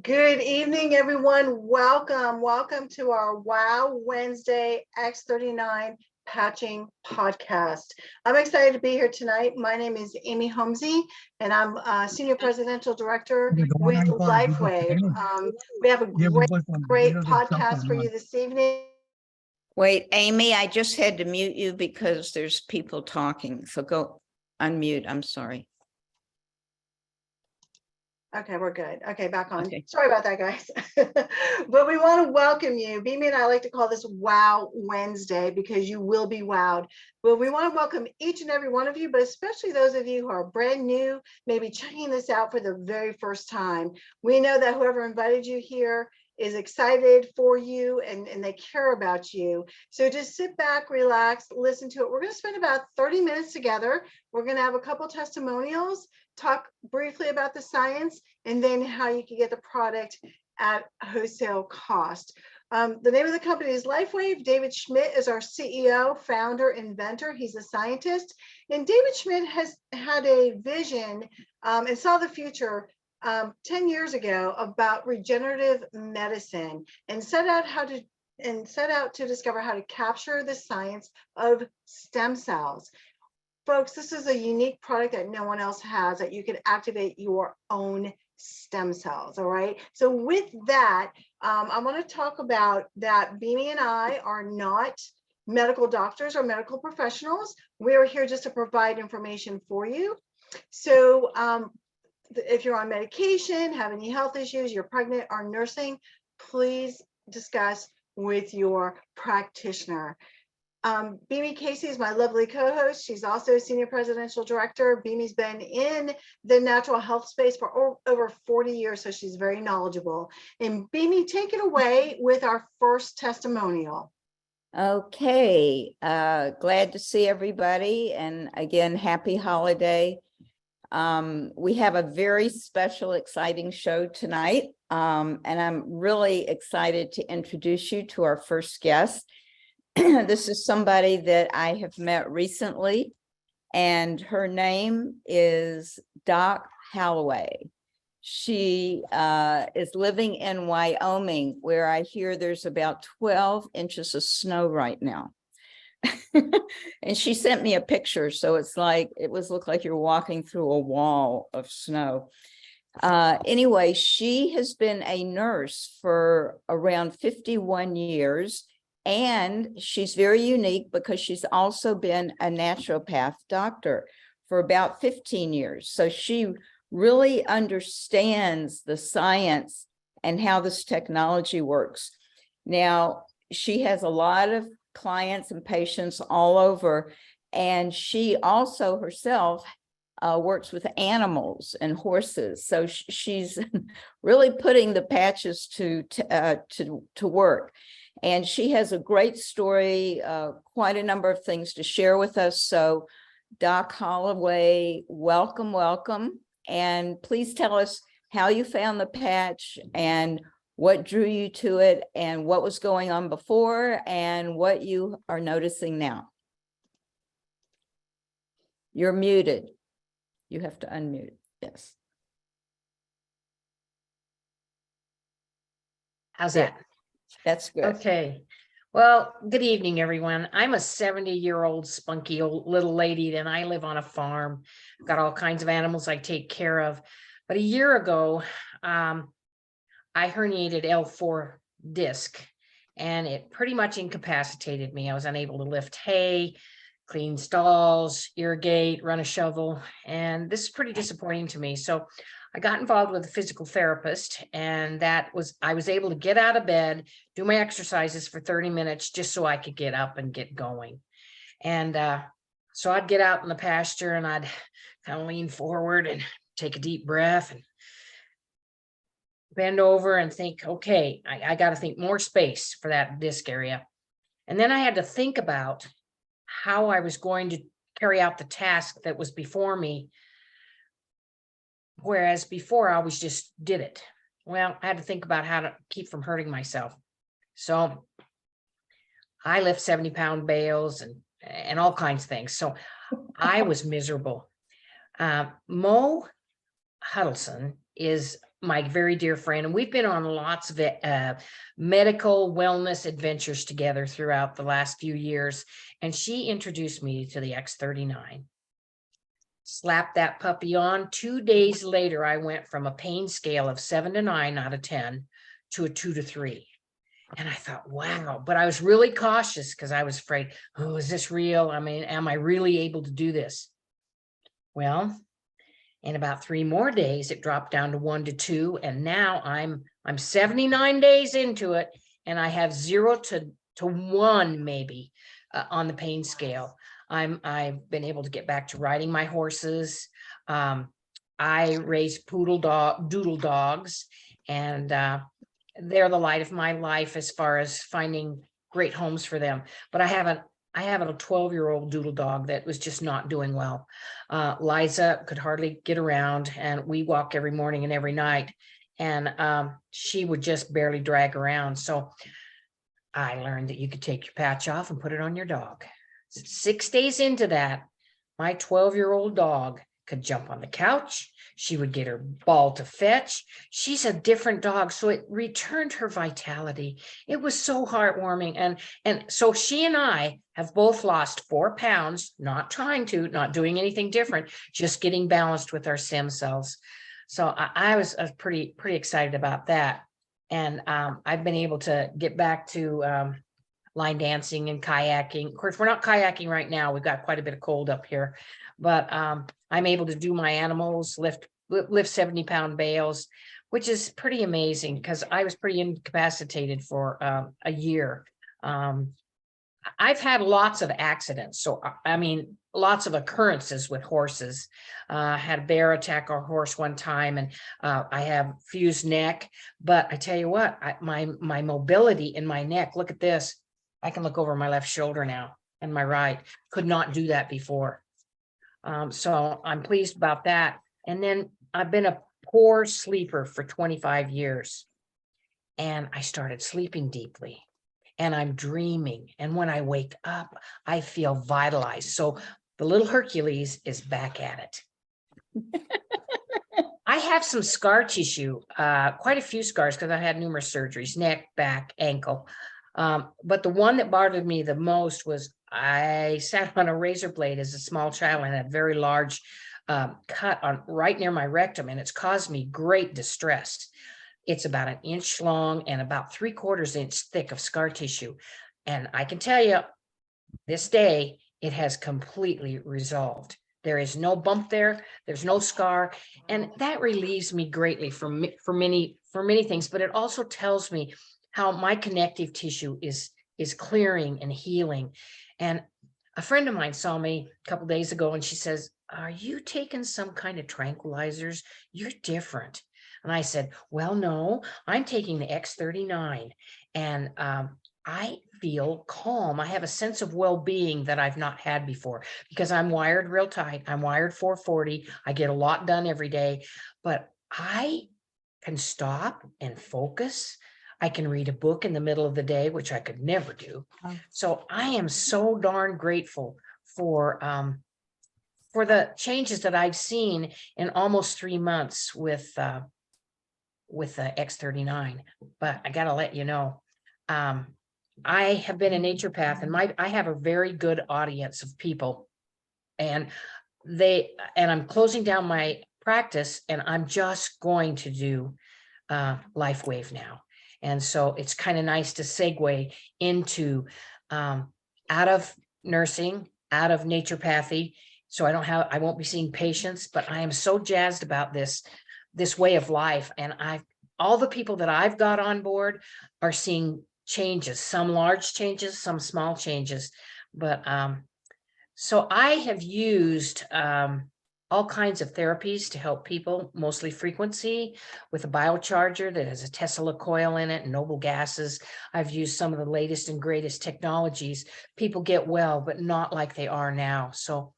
Good evening, everyone. Welcome to our Wow Wednesday X39 Patching Podcast. I'm excited to be here tonight. My name is Amy Homsey, and I'm Senior Presidential Director with Lifewave. We have a great podcast for you this evening. Wait, Amy, I just had to mute you because there's people talking. So go unmute. I'm sorry. Okay, we're good. Okay, back on. Okay. Sorry about that, guys. But we want to welcome you. Bhimi and I like to call this Wow Wednesday because you will be wowed. But we want to welcome each and every one of you, but especially those of you who are brand new, maybe checking this out for the very first time. We know that whoever invited you here is excited for you and they care about you. So just sit back, relax, listen to it. We're going to spend about 30 minutes together. We're going to have a couple testimonials, talk briefly about the science, and then how you can get the product at wholesale cost. The name of the company is Lifewave. David Schmidt is our CEO, founder, inventor. He's a scientist. And David Schmidt has had a vision and saw the future 10 years ago about regenerative medicine and set out to discover how to capture the science of stem cells. Folks, this is a unique product that no one else has, that you can activate your own stem cells. All right. So with that, I want to talk about that. Bhimi and I are not medical doctors or medical professionals. We are here just to provide information for you. So if you're on medication, have any health issues, you're pregnant or nursing, please discuss with your practitioner. Bhimi Cayce is my lovely co-host. She's also a Senior Presidential Director. Bhimi's been in the natural health space for over 40 years, so she's very knowledgeable. And Bhimi, take it away with our first testimonial. Okay, glad to see everybody. And again, happy holiday. We have a very special, exciting show tonight. And I'm really excited to introduce you to our first guest. This is somebody that I have met recently, and her name is Doc Holloway. She is living in Wyoming, where I hear there's about 12 inches of snow right now. And she sent me a picture, so it's like look like you're walking through a wall of snow. Anyway, she has been a nurse for around 51 years. And she's very unique because she's also been a naturopath doctor for about 15 years. So she really understands the science and how this technology works. Now, she has a lot of clients and patients all over, and she also herself works with animals and horses. So she's really putting the patches to work. And she has a great story, quite a number of things to share with us. So Doc Holloway, welcome, welcome. And please tell us how you found the patch and what drew you to it and what was going on before and what you are noticing now. You're muted. You have to unmute. Yes. How's that? That's good. Okay. Well, good evening, everyone. I'm a 70-year-old spunky old little lady, and I live on a farm. I've got all kinds of animals I take care of. But a year ago, I herniated L4 disc, and it pretty much incapacitated me. I was unable to lift hay, clean stalls, irrigate, run a shovel, and this is pretty disappointing to me. So I got involved with a physical therapist, and I was able to get out of bed, do my exercises for 30 minutes just so I could get up and get going. And so I'd get out in the pasture and I'd kind of lean forward and take a deep breath and bend over and think, okay, I got to think more space for that disc area. And then I had to think about how I was going to carry out the task that was before me. Whereas before I always just did it. Well, I had to think about how to keep from hurting myself. So I lift 70-pound bales and all kinds of things. So I was miserable. Mo Huddleston is my very dear friend, and we've been on lots of medical wellness adventures together throughout the last few years. And she introduced me to the X39. Slapped that puppy on. 2 days later, I went from a pain scale of 7 to 9 out of 10 to a 2 to 3. And I thought, wow, but I was really cautious because I was afraid, oh, is this real? I mean, am I really able to do this? Well, in about 3 more days, it dropped down to 1 to 2. And now I'm 79 days into it, and I have 0 to 1 maybe on the pain scale. I've been able to get back to riding my horses. I raise Doodle dogs, and they're the light of my life as far as finding great homes for them. But I have a 12-year-old Doodle dog that was just not doing well. Liza could hardly get around, and we walk every morning and every night, and she would just barely drag around. So I learned that you could take your patch off and put it on your dog. 6 days into that, my 12-year-old dog could jump on the couch. She would get her ball to fetch. She's a different dog. So it returned her vitality. It was so heartwarming. And so she and I have both lost 4 pounds, not doing anything different, just getting balanced with our stem cells. So I was pretty excited about that. And I've been able to get back to line dancing and kayaking. Of course, we're not kayaking right now. We've got quite a bit of cold up here, but I'm able to do my animals, lift 70-pound bales, which is pretty amazing because I was pretty incapacitated for a year. I've had lots of accidents. So, I mean, lots of occurrences with horses. Had a bear attack our horse one time, and I have fused neck. But I tell you what, my mobility in my neck, look at this. I can look over my left shoulder now and my right. Could not do that before. So I'm pleased about that. And then I've been a poor sleeper for 25 years. And I started sleeping deeply. And I'm dreaming. And when I wake up, I feel vitalized. So the little Hercules is back at it. I have some scar tissue, quite a few scars, because I had numerous surgeries, neck, back, ankle. But the one that bothered me the most was I sat on a razor blade as a small child and had a very large cut on right near my rectum, and it's caused me great distress. It's about 1 inch long and about 3/4 inch thick of scar tissue. And I can tell you, this day, it has completely resolved. There is no bump there. There's no scar. And that relieves me greatly for many things, but it also tells me how my connective tissue is clearing and healing. And a friend of mine saw me a couple days ago, and she says, "Are you taking some kind of tranquilizers? You're different." And I said, "Well, no, I'm taking the X39, and I feel calm. I have a sense of well-being that I've not had before because I'm wired real tight. I'm wired 440. I get a lot done every day, but I can stop and focus. I can read a book in the middle of the day, which I could never do. So I am so darn grateful for the changes that I've seen in almost 3 months with the X39. But I got to let you know, I have been a naturopath, and I have a very good audience of people, and I'm closing down my practice, and I'm just going to do Lifewave now. And so it's kind of nice to segue into out of nursing, out of naturopathy. So I won't be seeing patients, but I am so jazzed about this way of life. And all the people that I've got on board are seeing changes, some large changes, some small changes. But so I have used all kinds of therapies to help people, mostly frequency, with a biocharger that has a Tesla coil in it and noble gases. I've used some of the latest and greatest technologies. People get well, but not like they are now. So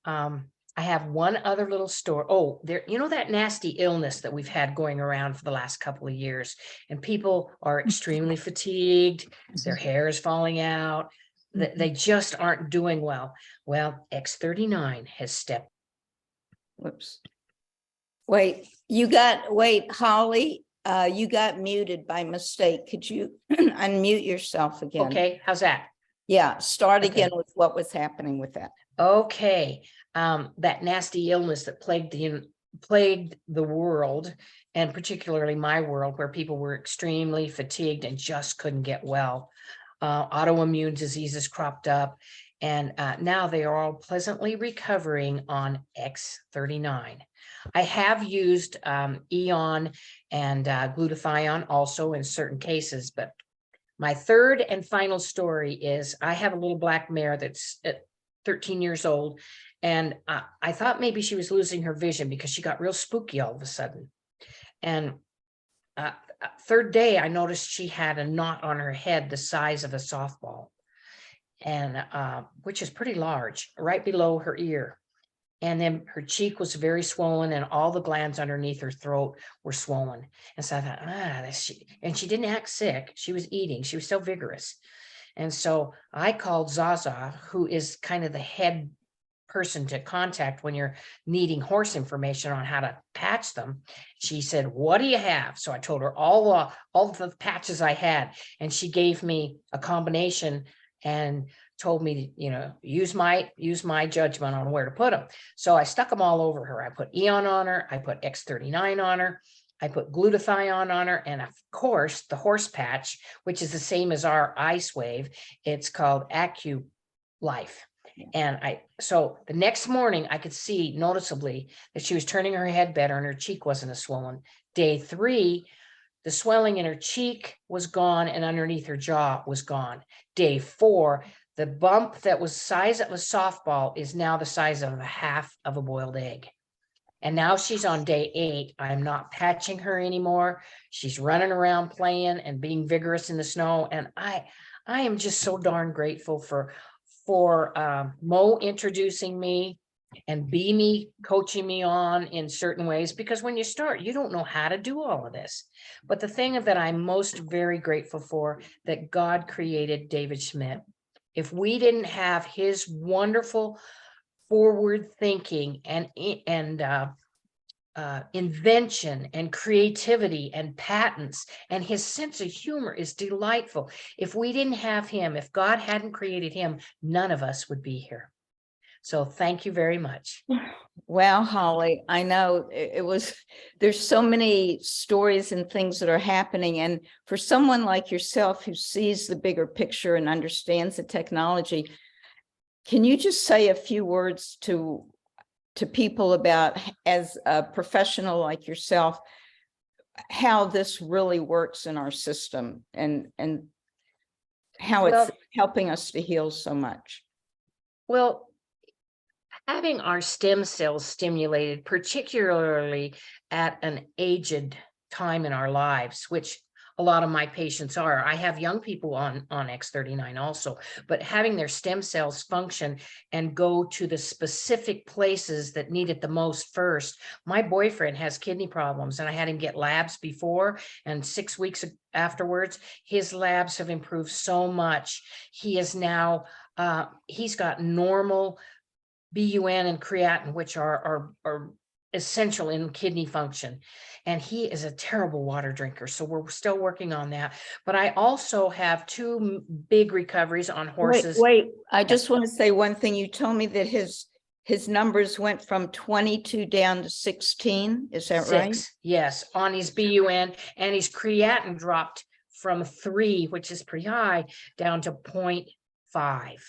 I have one other little story. Oh, that nasty illness that we've had going around for the last couple of years, and people are extremely fatigued. Their hair is falling out. They just aren't doing well. Well, X39 has stepped. Whoops. Wait, Holly, you got muted by mistake. Could you unmute yourself again? Okay, how's that? Yeah, start Okay. again with what was happening with that. Okay, that nasty illness that plagued the world, and particularly my world, where people were extremely fatigued and just couldn't get well. Autoimmune diseases cropped up, and now they are all pleasantly recovering on X39. I have used Eon and glutathione also in certain cases, but my third and final story is I have a little black mare that's 13 years old, and I thought maybe she was losing her vision because she got real spooky all of a sudden. And third day, I noticed she had a knot on her head the size of a softball, and which is pretty large, right below her ear. And then her cheek was very swollen, and all the glands underneath her throat were swollen. And so I thought, and she didn't act sick. She was eating. She was still vigorous. And so I called Zaza, who is kind of the head person to contact when you're needing horse information on how to patch them. She said, "What do you have?" So I told her all the patches I had, and she gave me a combination and told me to, use my judgment on where to put them. So I stuck them all over her. I put Eon on her. I put X39 on her. I put glutathione on her. And of course, the horse patch, which is the same as our Ice Wave. It's called Life. And so the next morning I could see noticeably that she was turning her head better and her cheek wasn't as swollen. Day 3, the swelling in her cheek was gone and underneath her jaw was gone. Day 4, the bump that was size of a softball is now the size of a half of a boiled egg. And now she's on day 8. I'm not patching her anymore. She's running around playing and being vigorous in the snow. And I am just so darn grateful for Mo introducing me and Bhimi coaching me on in certain ways, because when you start, you don't know how to do all of this. But the thing that I'm most very grateful for, that God created David Schmidt. If we didn't have his wonderful forward thinking and invention and creativity and patents, and his sense of humor is delightful. If we didn't have him, if God hadn't created him, none of us would be here. So thank you very much. Well, Holly, I know there's so many stories and things that are happening. And for someone like yourself who sees the bigger picture and understands the technology, can you just say a few words to people about, as a professional like yourself, how this really works in our system and how it's helping us to heal so much? Well, having our stem cells stimulated, particularly at an aged time in our lives, which a lot of my patients are. I have young people on X39 also, but having their stem cells function and go to the specific places that need it the most first. My boyfriend has kidney problems, and I had him get labs before, and 6 weeks afterwards, his labs have improved so much. He is now, he's got normal BUN and creatinine, which are essential in kidney function. And he is a terrible water drinker. So we're still working on that. But I also have 2 big recoveries on horses. Wait, I just want to say one thing. You told me that his numbers went from 22 down to 16. Is that right? 6, yes, on his BUN, and his creatinine dropped from 3, which is pretty high, down to 0.5.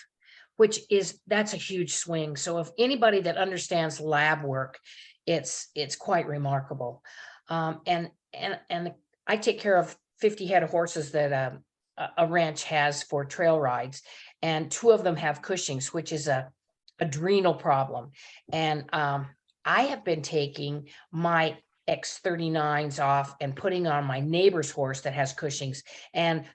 That's a huge swing. So if anybody that understands lab work, it's quite remarkable. And I take care of 50 head of horses that a ranch has for trail rides, and 2 of them have Cushing's, which is a adrenal problem. And I have been taking my X39s off and putting on my neighbor's horse that has Cushing's, and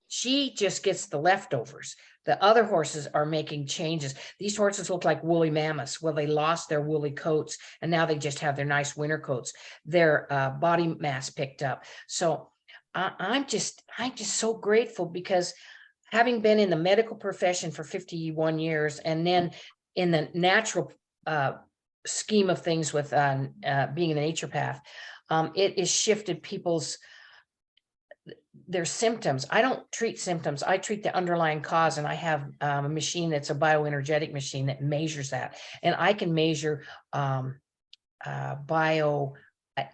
she just gets the leftovers. The other horses are making changes. These horses look like woolly mammoths. Well, they lost their woolly coats, and now they just have their nice winter coats. Their body mass picked up. So I'm just so grateful, because having been in the medical profession for 51 years, and then in the natural scheme of things with being a naturopath, it has shifted their symptoms. I don't treat symptoms. I treat the underlying cause, and I have a machine that's a bioenergetic machine that measures that, and I can measure bio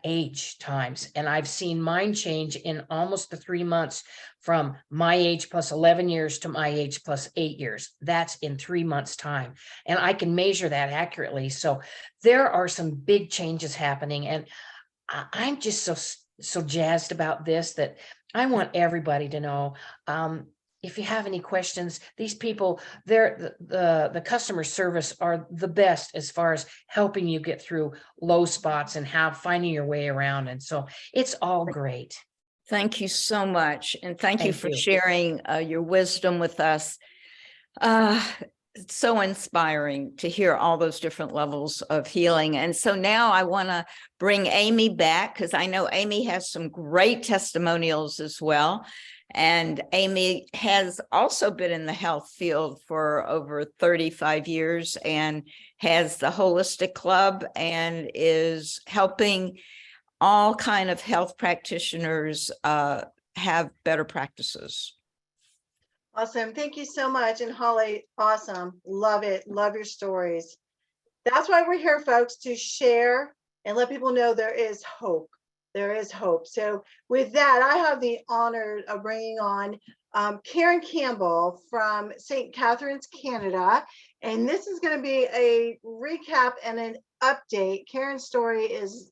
age times, and I've seen mine change in almost the 3 months from my age plus 11 years to my age plus 8 years. That's in 3 months time, and I can measure that accurately. So there are some big changes happening, and I'm just so jazzed about this that I want everybody to know. If you have any questions, these people, the customer service are the best as far as helping you get through low spots and finding your way around. And so it's all great. Thank you so much. And thank you Thank for you. sharing your wisdom with us. It's so inspiring to hear all those different levels of healing. And so now I want to bring Amy back, because I know Amy has some great testimonials as well. And Amy has also been in the health field for over 35 years and has the Holistic Club and is helping all kind of health practitioners have better practices. Awesome. Thank you so much. And Holly, awesome. Love it. Love your stories. That's why we're here, folks, to share and let people know there is hope. There is hope. So with that, I have the honor of bringing on Karen Campbell from St. Catharines, Canada. And this is going to be a recap and an update. Karen's story is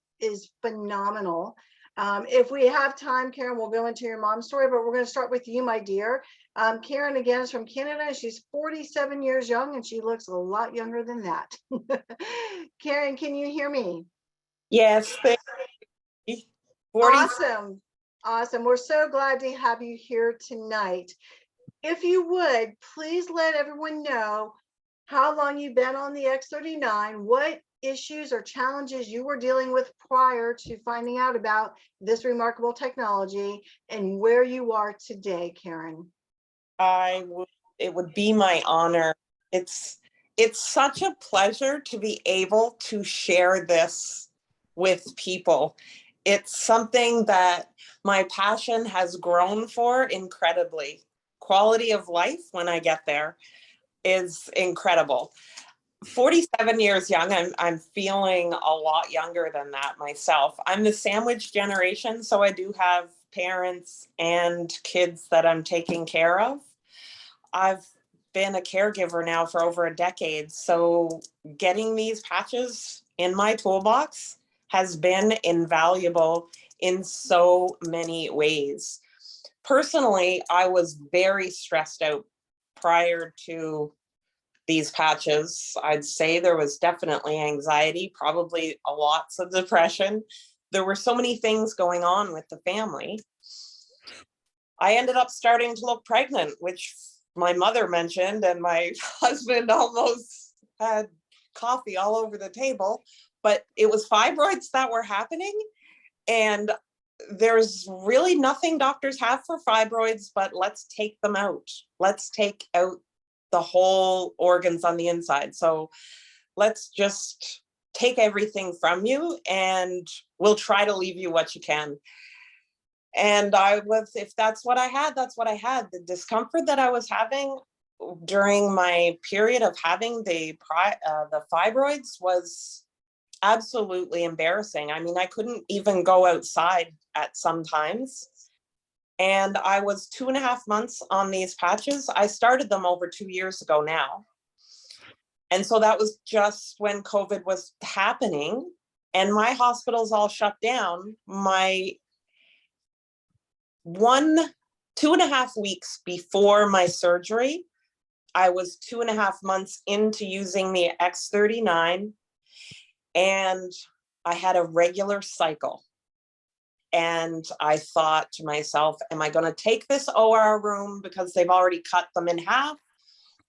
phenomenal. If we have time, Karen, we'll go into your mom's story, but we're going to start with you, my dear. Karen, again, is from Canada. She's 47 years young, and she looks a lot younger than that. Karen, can you hear me? Yes, thank you. Awesome. Awesome. We're so glad to have you here tonight. If you would, please let everyone know how long you've been on the X39, what issues or challenges you were dealing with prior to finding out about this remarkable technology, and where you are today, Karen. It would be my honor. It's such a pleasure to be able to share this with people. It's something that my passion has grown for incredibly. Quality of life when I get there is incredible. 47 years young, I'm feeling a lot younger than that myself. I'm the sandwich generation, so I do have parents and kids that I'm taking care of. I've been a caregiver now for over a decade, so getting these patches in my toolbox has been invaluable in so many ways. Personally, I was very stressed out prior to these patches. I'd say there was definitely anxiety, probably lots of depression. There were so many things going on with the family. I ended up starting to look pregnant, which my mother mentioned, and my husband almost had coffee all over the table, but it was fibroids that were happening. And there's really nothing doctors have for fibroids, but let's take them out. Let's take out the whole organs on the inside. So let's just take everything from you and we'll try to leave you what you can. And if that's what I had, that's what I had. The discomfort that I was having during my period of having the fibroids was absolutely embarrassing. I mean, I couldn't even go outside at some times. And I was 2.5 months on these patches. I started them over 2 years ago now. And so that was just when COVID was happening and my hospitals all shut down. My 2.5 weeks before my surgery, I was 2.5 months into using the X39, and I had a regular cycle. And I thought to myself, am I going to take this OR room because they've already cut them in half?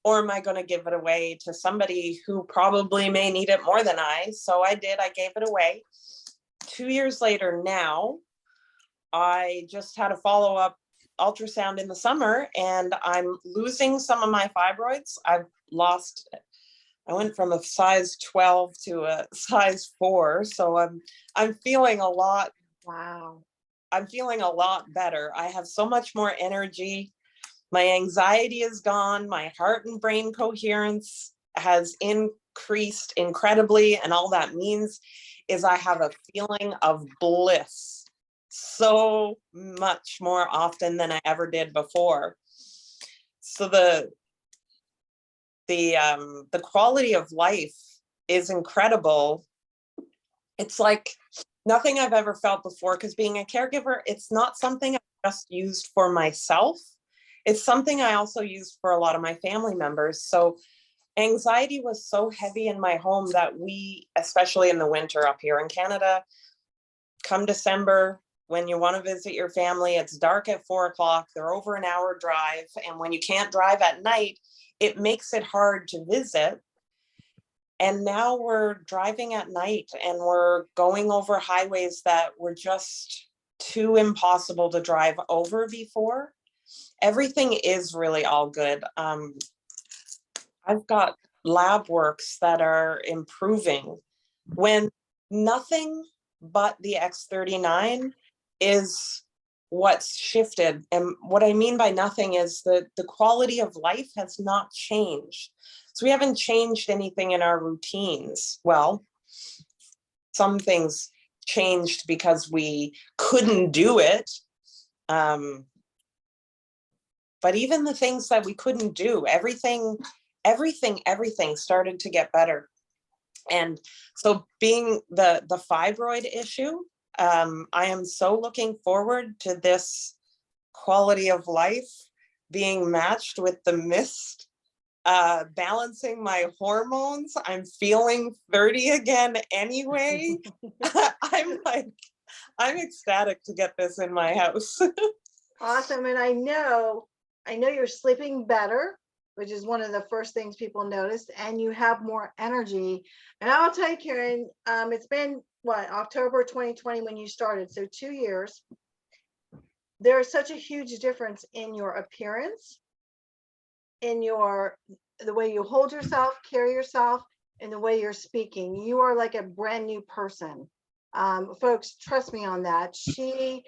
Or am I going to give it away to somebody who probably may need it more than I? So I did, I gave it away. 2 years later now, I just had a follow-up ultrasound in the summer and I'm losing some of my fibroids. I've lost I went from a size 12 to a size 4. So I'm feeling a lot. Wow. I'm feeling a lot better. I have so much more energy. My anxiety is gone. My heart and brain coherence has increased incredibly. And all that means is I have a feeling of bliss so much more often than I ever did before. So the quality of life is incredible. It's like nothing I've ever felt before, because being a caregiver, it's not something I just used for myself. It's something I also used for a lot of my family members. So anxiety was so heavy in my home that we, especially in the winter up here in Canada, come December, when you want to visit your family, it's dark at 4 o'clock, they're over an hour drive. And when you can't drive at night, it makes it hard to visit. And now we're driving at night and we're going over highways that were just too impossible to drive over before. Everything is really all good. I've got lab works that are improving when nothing but the X39 is what's shifted. And what I mean by nothing is that the quality of life has not changed. So we haven't changed anything in our routines. Well, some things changed because we couldn't do it. But even the things that we couldn't do, everything started to get better. And so being the fibroid issue, I am so looking forward to this quality of life being matched with the mist, balancing my hormones. I'm feeling 30 again anyway. I'm ecstatic to get this in my house. Awesome. And I know you're sleeping better, which is one of the first things people noticed, and you have more energy. And I'll tell you, Karen, it's been what, October 2020 when you started, so 2 years. There's such a huge difference in your appearance, in the way you hold yourself, carry yourself, and the way you're speaking. You are like a brand new person. Folks, trust me on that. She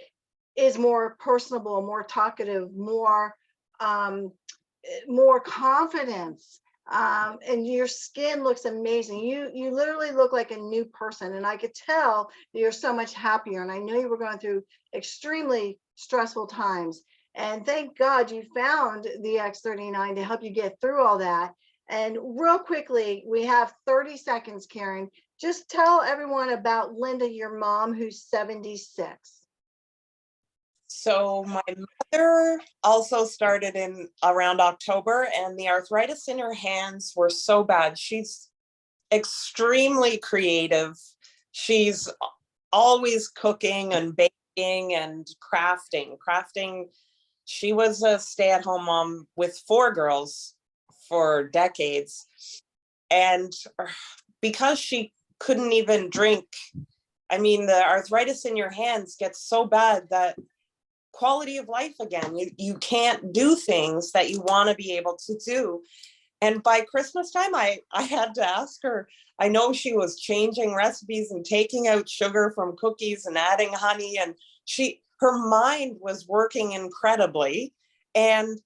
is more personable, more talkative, more confidence, and your skin looks amazing. You literally look like a new person, and I could tell that you're so much happier. And I know you were going through extremely stressful times, and thank God you found the X39 to help you get through all that. And real quickly, we have 30 seconds, Karen. Just tell everyone about Linda, your mom, who's 76. So my mother also started in around October, and the arthritis in her hands were so bad. She's extremely creative. She's always cooking and baking and crafting. She was a stay-at-home mom with 4 girls for decades. And because she couldn't even drink, I mean, the arthritis in your hands gets so bad that quality of life again, you can't do things that you want to be able to do. And by Christmas time, I had to ask her. I know she was changing recipes and taking out sugar from cookies and adding honey, and her mind was working incredibly, and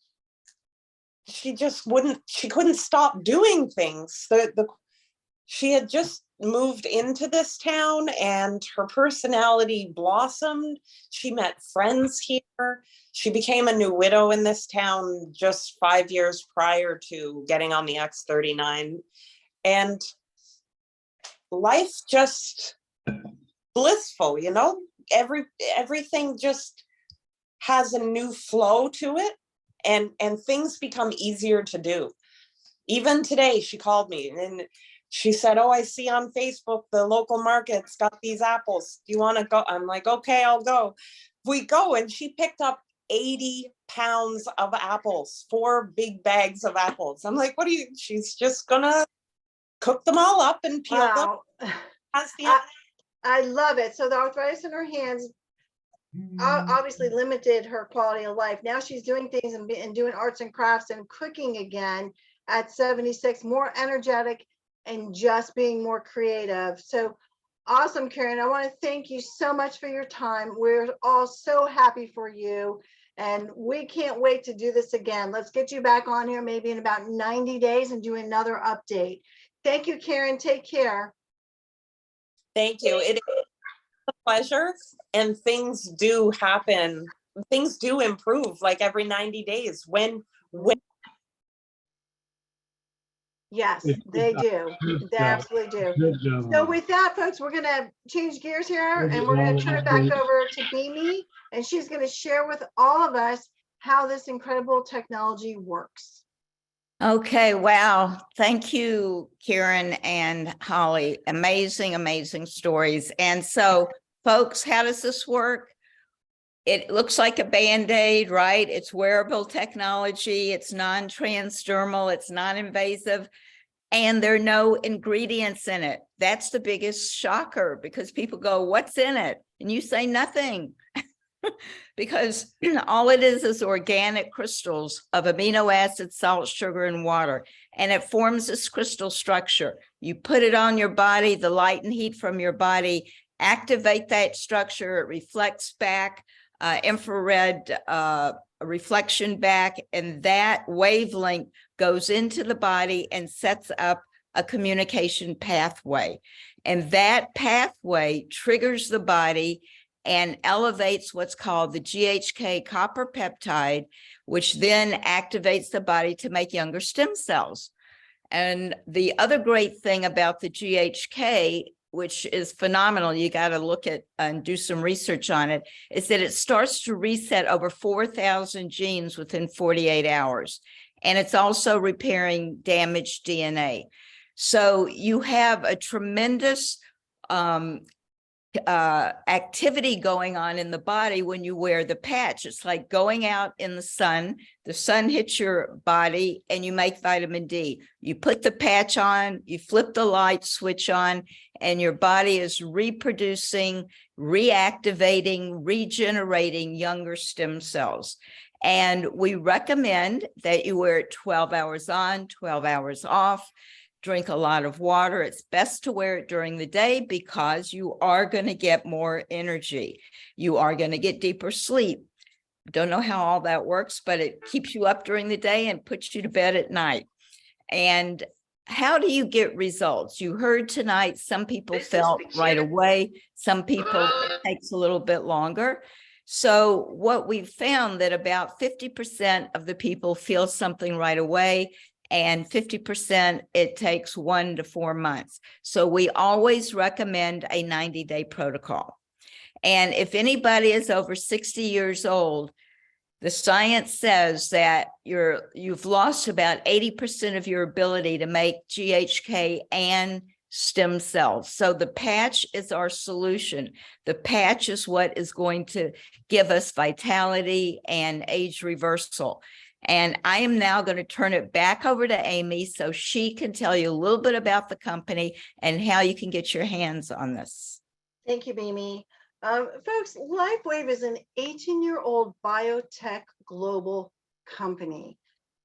she couldn't stop doing things. She had just moved into this town and her personality blossomed. She met friends here. She became a new widow in this town just 5 years prior to getting on the X39. And life just blissful, you know? Everything just has a new flow to it, and things become easier to do. Even today, she called me and she said, "Oh, I see on Facebook the local market's got these apples. Do you want to go?" I'm like, "Okay, I'll go." We go, and she picked up 80 pounds of apples, 4 big bags of apples. I'm like, she's just gonna cook them all up and peel them. Wow. I love it. So the arthritis in her hands obviously limited her quality of life. Now she's doing things and doing arts and crafts and cooking again at 76, more energetic, and just being more creative. So awesome, Karen. I want to thank you so much for your time. We're all so happy for you. And we can't wait to do this again. Let's get you back on here maybe in about 90 days and do another update. Thank you, Karen. Take care. Thank you. It is a pleasure, and things do happen. Things do improve like every 90 days when Yes, they do. They absolutely do. Good job. So with that, folks, we're going to change gears here and we're going to turn it back over to Bhimi, and she's going to share with all of us how this incredible technology works. Okay, wow. Thank you, Karen and Holly. Amazing, amazing stories. And so, folks, how does this work? It looks like a Band-Aid, right? It's wearable technology. It's non-transdermal. It's non-invasive. And there are no ingredients in it. That's the biggest shocker, because people go, what's in it? And you say nothing. Because all it is organic crystals of amino acids, salt, sugar, and water. And it forms this crystal structure. You put it on your body, the light and heat from your body activate that structure. It reflects back, infrared reflection back, and that wavelength goes into the body and sets up a communication pathway. And that pathway triggers the body and elevates what's called the GHK copper peptide, which then activates the body to make younger stem cells. And the other great thing about the GHK, which is phenomenal, you got to look at and do some research on it, is that it starts to reset over 4,000 genes within 48 hours. And it's also repairing damaged DNA. So you have a tremendous activity going on in the body when you wear the patch. It's like going out in the sun hits your body and you make vitamin D. You put the patch on, you flip the light switch on, and your body is reproducing, reactivating, regenerating younger stem cells. And we recommend that you wear it 12 hours on, 12 hours off. Drink a lot of water. It's best to wear it during the day because you are going to get more energy. You are going to get deeper sleep. Don't know how all that works, but it keeps you up during the day and puts you to bed at night. And how do you get results? You heard tonight, some people felt right away. Some people, it takes a little bit longer. So what we've found that about 50% of the people feel something right away, and 50% it takes 1 to 4 months. So we always recommend a 90-day protocol. And if anybody is over 60 years old, the science says that you've lost about 80% of your ability to make GHK and stem cells. So the patch is our solution. The patch is what is going to give us vitality and age reversal. And I am now going to turn it back over to Amy so she can tell you a little bit about the company and how you can get your hands on this. Thank you, Bhimi. Folks, Lifewave is an 18-year-old biotech global company.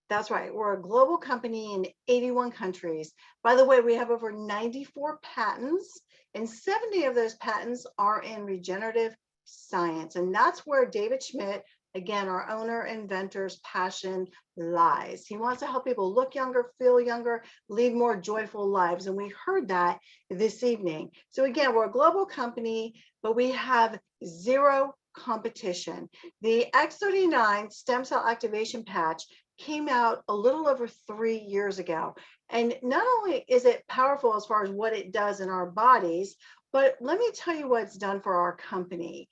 That's right. We're a global company in 81 countries. By the way, we have over 94 patents, and 70 of those patents are in regenerative science. And that's where David Schmidt, again, our owner, inventor's passion lies. He wants to help people look younger, feel younger, lead more joyful lives. And we heard that this evening. So again, we're a global company, but we have zero competition. The X39 stem cell activation patch came out a little over 3 years ago. And not only is it powerful as far as what it does in our bodies, but let me tell you what it's done for our company.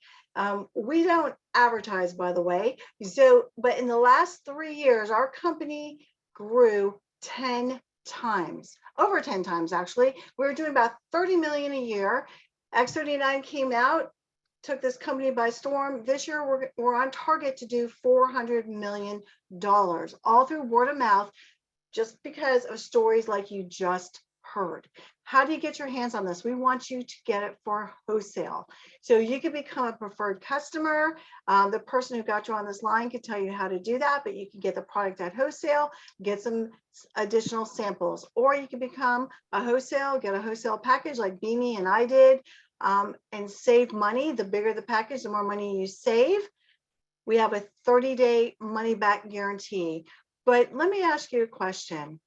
We don't advertise, by the way. So, but in the last 3 years, our company grew 10 times, over 10 times, actually. We were doing about 30 million a year. X39 came out, took this company by storm. This year, we're on target to do $400 million, all through word of mouth, just because of stories like you just heard. How do you get your hands on this? We want you to get it for wholesale. So you can become a preferred customer. The person who got you on this line can tell you how to do that, but you can get the product at wholesale, get some additional samples, or you can become a wholesale, get a wholesale package like Bhimi and I did, and save money. The bigger the package, the more money you save. We have a 30-day money back guarantee. But let me ask you a question.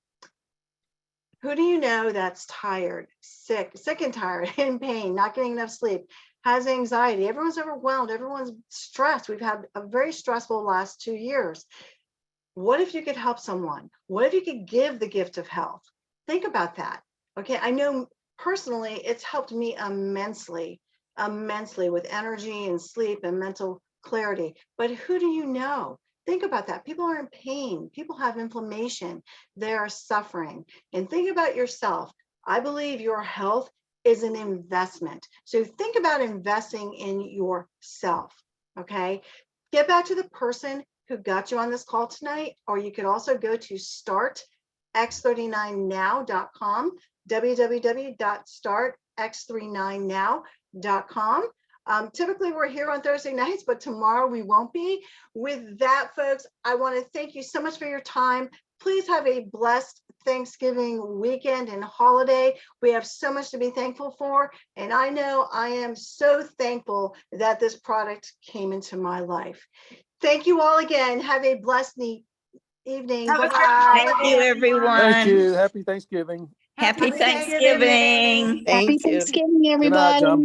Who do you know that's tired, sick and tired, in pain, not getting enough sleep, has anxiety? Everyone's overwhelmed. Everyone's stressed. We've had a very stressful last 2 years. What if you could help someone? What if you could give the gift of health? Think about that. Okay. I know personally, it's helped me immensely with energy and sleep and mental clarity. But who do you know? Think about that. People are in pain. People have inflammation. They are suffering. And think about yourself. I believe your health is an investment. So think about investing in yourself. Okay. Get back to the person who got you on this call tonight, or you could also go to startx39now.com, www.startx39now.com. Typically we're here on Thursday nights, but tomorrow we won't be. With that, folks, I want to thank you so much for your time. Please have a blessed Thanksgiving weekend and holiday. We have so much to be thankful for. And I know I am so thankful that this product came into my life. Thank you all again. Have a blessed evening. Bye-bye. Thank you, everyone. Thank you. Happy Thanksgiving. Happy Happy Thanksgiving. Thanksgiving. Happy Thank you. Thanksgiving, Good night, everybody. John.